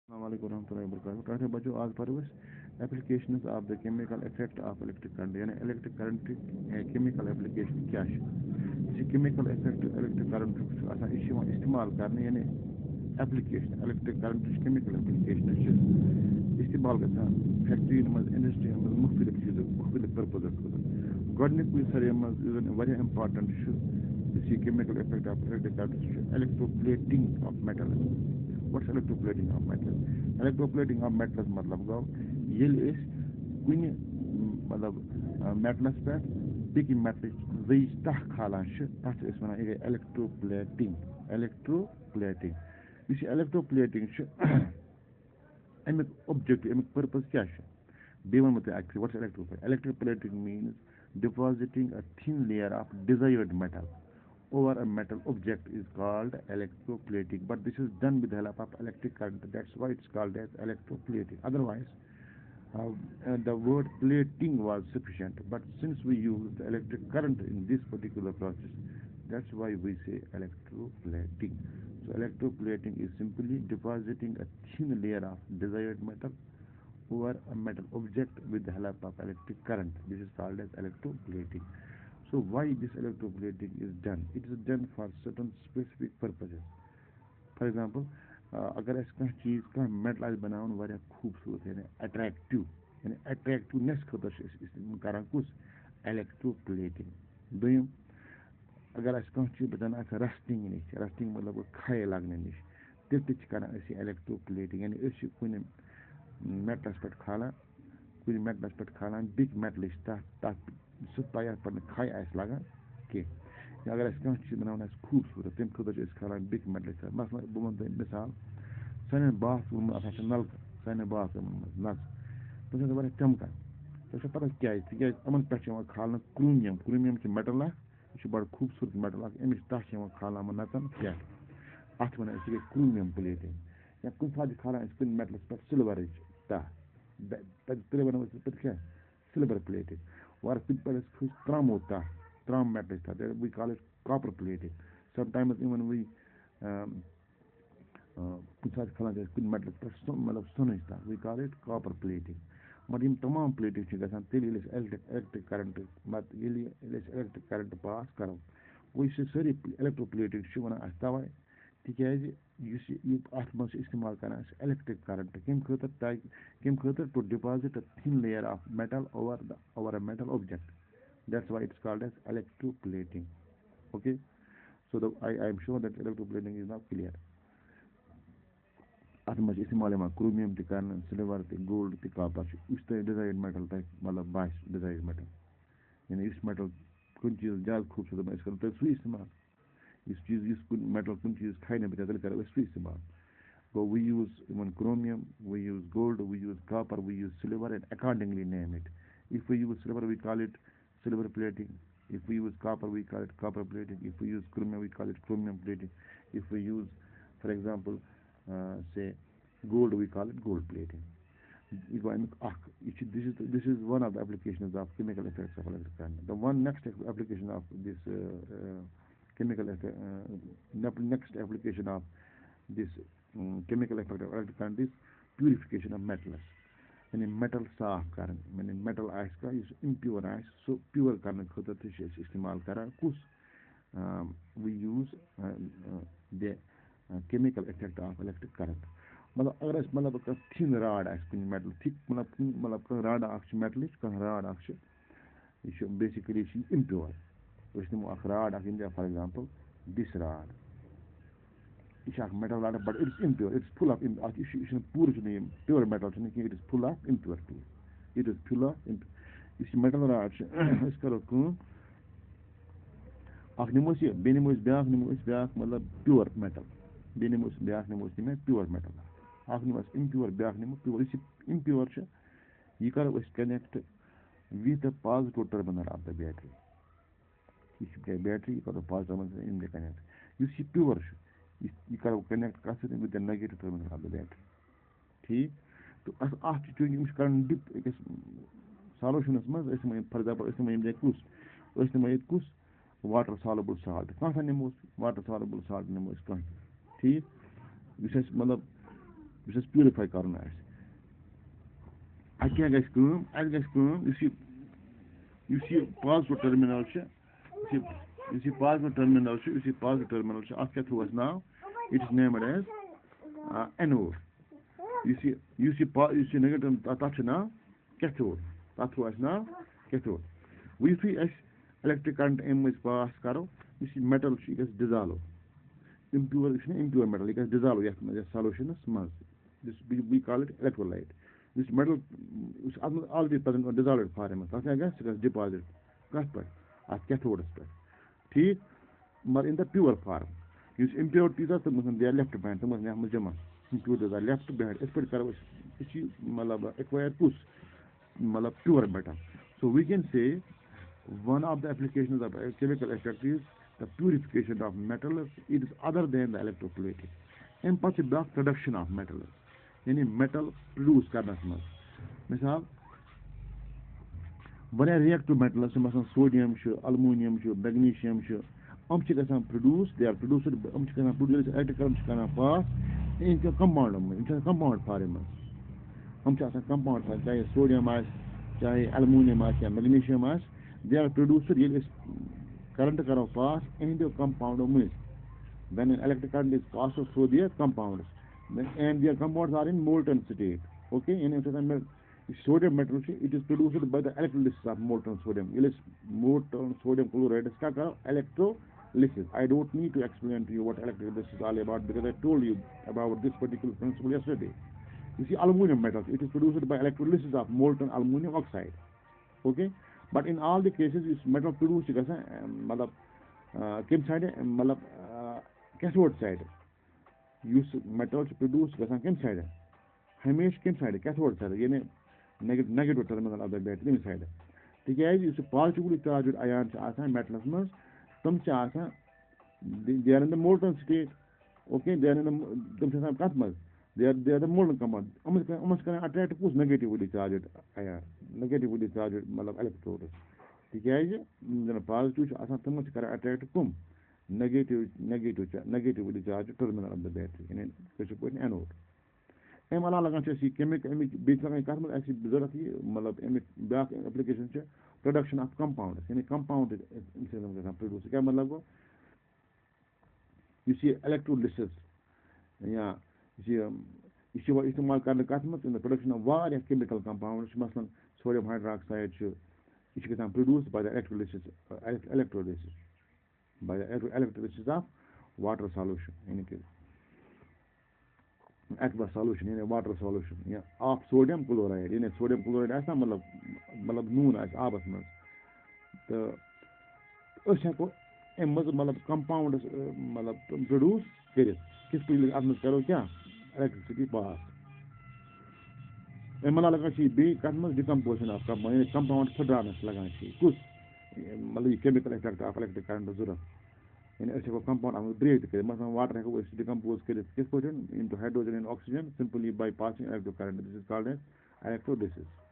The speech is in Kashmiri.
Assalamualaikum warahmatullahi wabarakatuh. Tata bacho आज पर बस applications of the chemical effect of electric current यानी electric current chemical application क्या है इसी chemical effect electric current आसान इस्तेमाल करने यानी application electric current chemical application इस्तेमाल करना factory में industry में मुख्तलिफ चीज़ों मुख्तलिफ purposes को गवर्नमेंट कोई सारे में इवन very important इसी chemical effect of electric current electroplating of metal What's electroplating of metals? Electroplating of metals मतलब गो ये इस कुछ मतलब metals पे बिकी metals वही तह खालान शे तह इसमें ना ये electroplating इसी electroplating शे अमिक object अमिक purpose क्या शे बेवन मत actually what's electroplating? Electroplating means depositing a thin layer of desired metal over a metal object is called electroplating, but this is done with the help of electric current. That's why it's called as electroplating. Otherwise, the word plating was sufficient, but since we use the electric current in this particular process, that's why we say electroplating. So electroplating is simply depositing a thin layer of desired metal over a metal object with the help of electric current. This is called as electroplating. So why this electroplating is done? It is done for certain specific purposes. For example, अगर ऐसा कहीं चीज़ का मेटल आज बनाऊँ वारिया खूबसूरत है यानी attractiveness खतर इस करां कुछ electroplating. दोयम अगर ऐसा कहीं चीज़ बनाना ऐसा rusting मतलब वो खाए लगने निश तिच करां ऐसी electroplating यानी ऐसी कोई मेटल पर खाला big metal ता सु तैयार पर खाई आस लगा कि अगर अस कह चीज बनाना खूबसूरत तम खुद खालान बिग मेटल मसला बह वन तुम मिसाल सान बाथरूम नलक सान बाथरूम नल तुम वाया चमकान तुम पता क्या अमन पे खाल क्रोमियम मेटल यह बड़ खूबसूरत मेटल अमिस तह खालान नचन क्या अत वन क्रोमियम प्लेटिंग या कुछ सात खालान कुछ मेटलस पे सिल्वर तह पे वन क्या silver plating or people is tram metal we call it copper plating sometimes even we कुछ खलान कुछ मेटल पे मतलब सुन we call it copper plating मगर यम तमाम plating गसान तेल electric current मत electric current pass करो वो सारी electroplating वन तवे तिकाज अत मज इस्तेमाल कर electric current कम खतर to deposit a thin layer of metal over a metal object. That's why it's called as electroplating. Okay, so I am sure that electroplating is now clear. अत मज इस्तेमाल क्रोमियम कर सिल्वर गोल्ड कॉपर इस डिजाइन मेटल तक मतलब बास डिजाइन मेटल यानी इस मेटल कुछ चीज़ ज़्यादा खूबसूरत कर सू इस्तेमाल इस चीज़ इस मेटल कुछ चीज़ खाने बचा करो सू इस्तेमाल So we use even chromium, we use gold, we use copper, we use silver, and accordingly name it. If we use silver, we call it silver plating. If we use copper, we call it copper plating. If we use chromium, we call it chromium plating. If we use, for example, say gold, we call it gold plating. This is one of the applications of chemical effects of electric current. The one next application of this chemical effect, next application of this chemical effect of electric current is purification of metals. यानी metal साफ करन यानी metal आइस का इस impure आइस so pure करने खुद तो इस्तेमाल करा कुछ we use the chemical effect of electric current मतलब अगर अस मतलब का thin rod आइस कुछ metal thick मतलब का rod आइस metal का rod आइस ये basically impure तो इसमें एक rod ice India for example this rod it's a metal rod, but it's impure. It's full of it's pure metal. It is full of impurities. It is full of it's metal rod. It's called nemos biak मतलब pure metal. Nemos biak nemos pure metal. Nemos impure biak nemos pure. It's impure. You can connect with the positive terminal of the battery. If you battery, you got a positive terminal in the connect. You see pure. You can connect with the negative terminal of the battery. ठीक तो अस चूंकि अमिस कर डिप सॉल्यूशनस मज फॉर एग्जांपल कुछ वाटर सॉल्युबल साल्ट कह नमो वाटर सॉल्युबल साल्ट नमो कह ठीक मतलब یُس اَسہِ پیوٗرِفاے کَرُن آسہِ اَتہِ کیٛاہ گژھِ کٲم اَتہِ گژھِ کٲم یُس یہِ پازٹِو ٹٔرمِنَل چھِ یُس یہِ پازٹِو ٹٔرمِنَل چھُ اَتھ کیٛاہ تھوٚو اَسہِ ناو اِٹ اِز نیمٕڈ ایز اینوڈ یُس یہِ نَگیٹِو تَتھ چھُ ناو کیتھوڈ تَتھ تھوٚو اَسہِ ناو کیتھوڈ وۄنۍ یُتھُے أسۍ اِلیکٹِرٛک کَرنٛٹ اَمہِ مٔنٛزۍ پاس کَرو یُس یہِ میٹَل چھُ یہِ گژھِ ڈِزالو اِمپیوٗر یہِ چھُنہ اِمپیوٗر میٹَل یہِ گژھِ ڈِزالو یَتھ منٛز یَتھ سَلوشَنَس منٛز یُس وی کال اِٹ اِلیکٹرٛولایٹ یُس میٹَل یُس اَتھ منٛز آلریڈی پرٛزَنٹ ڈِزالوڈ فارم منٛز تَتھ کیٛاہ گژھِ سُہ گژھِ ڈِپازِٹ کَتھ پٮ۪ٹھ اَتھ کیتھوڈَس پٮ۪ٹھ ٹھیٖک مگر اِن دَ پیور فارم یُس اِمپیور تیٖژاہ تِم گژھن دِیا لیفٹ بینٛڈ تِم گژھن یَتھ منٛز جمع اِمپیور تیٖژاہ لیفٹ بینٛڈ یِتھ پٲٹھۍ کَرو أسۍ یہِ چھِ مطلب ایٚکوایر کُس مطلب pure میٹَل so we can say one of the applications of chemical effect is the purification of metals. It is other than the electroplating. And پتہٕ چھِ بیٛاکھ production of metals. یعنی metal produce کرنَس منٛز مِثال واریاہ reactive metals چھِ مثلاً sodium چھُ aluminium چھُ magnesium چھُ یِم چھِ گژھان produce they are produced یِم چھِ گژھان produce electrical چھِ کران pass یِم چھِ compound منٛز یِم چھِ آسان compound form منٛز یِم چھِ آسان compound form چاہے sodium آسہِ چاہے aluminium آسہِ یا magnesium آسہِ they are produced ییٚلہِ أسۍ current کرو pass یِہنٛدیو compoundو مٔنٛزۍ when an electric current is passed through their compounds and their compounds are in molten state okay یعنی أسۍ آسان sodium metal چھُ it is produced by the electrolysis of molten sodium ییٚلہِ أسۍ molten sodium chloride کیٛاہ کرو electrolysis I don't need to explain to you what electrolysis is all about because I told you about this particular principle yesterday you see aluminum metal it is produced by electrolysis of molten aluminum oxide okay but in all the cases this metal produced چھِ گژھان مطلب کَمہِ سایڈٕ مطلب کیتھوڈ سایڈٕ یُس metal چھُ produce گژھان کَمہِ سایڈٕ ہمیشہِ کَمہِ سایڈٕ کیتھوڈ سایڈٕ یعنی نَگیٹِو ٹٔرمِنَل آف دَ بیٹری تَمہِ سایڈٕ تِکیٛازِ یُس یہِ پازٹِولی چارجٕڈ اَیان چھِ آسان میٹلَس منٛز تِم چھِ آسان they are in the Moulton state okay they are in تِم چھِ آسان کَتھ منٛز they are the Moulton compound یِمَن چھِ کران اَٹریکٹ کُس نَگیٹِولی چارجٕڈ اَیان نَگیٹِولی چارجٕڈ مطلب اِلیکٹروڈٕس تِکیٛازِ یِم زَن پازٹِو چھِ آسان تِمَن چھِ کران اَٹریکٹ کٕم نَگیٹِولی چارجٕڈ ٹٔرمِنَل آف دَ بیٹری یعنی کٲشِر پٲٹھۍ اینوڈ اَمہِ علاوٕ لگان چھِ اَسہِ یہِ کیمِکل اَمِکۍ بیٚیہِ چھِ لگان کَتھ منٛز اَسہِ ضوٚرتھ یہِ مطلب اَمِچ بیٛاکھ ایپلِکیشن چھِ پرٛوڈَکشن آف کَمپاوُنٛڈٕس یعنی کَمپاوُنٛڈ اَمہِ سۭتۍ گژھان پرٛوڈیوٗس کیٛاہ مطلب گوٚو یُس یہِ الیکٹرولِسِس یا یہِ چھِ یِوان اِستعمال کرنہٕ کَتھ منٛز پرٛوڈَکشن آف واریاہ کیمِکل کَمپاوُنٛڈٕس چھِ مثلاً سوڈِیم ہایڈرٛاکسایڈ چھُ یہِ چھِ گژھان produce by the electrolysis by the electrolysis of water solution یعنی کہِ ایکوس سالوشن یعنی واٹر سالوشن یا آف سوڈِیم کلورایڈ یعنی سوڈِیم کلورایڈ آسہِ نا مطلب نوٗن آسہِ آبس منٛز تہٕ أسۍ ہٮ۪کو اَمہِ منٛز مطلب کَمپاوُنٛڈٕس مطلب پرٛوڈیوٗس کٔرِتھ کِتھ پٲٹھۍ اَتھ منٛز کرو کیٛاہ الیکٹرسٹی پاس اَمہِ علاوٕ لگان چھِ یہِ بیٚیہِ کَتھ منٛز ڈِکمپوزِشن آف کَمپاوُنٛڈ یعنی کَمپاوُنٛڈ پھٕٹراونَس لگان چھِ یہِ کُس مطلب یہِ chemical effect of electric current ضوٚرتھ یعنی أسۍ ہٮ۪کو کَمپاوُنٛڈ اَتھ منٛز برٛیک تہِ کٔرِتھ مثلاً واٹر ہٮ۪کو أسۍ ڈِکمپوز کٔرِتھ کِتھ پٲٹھۍ into hydrogen and oxygen simply by passing electric current this is called as الیکٹرولیسِس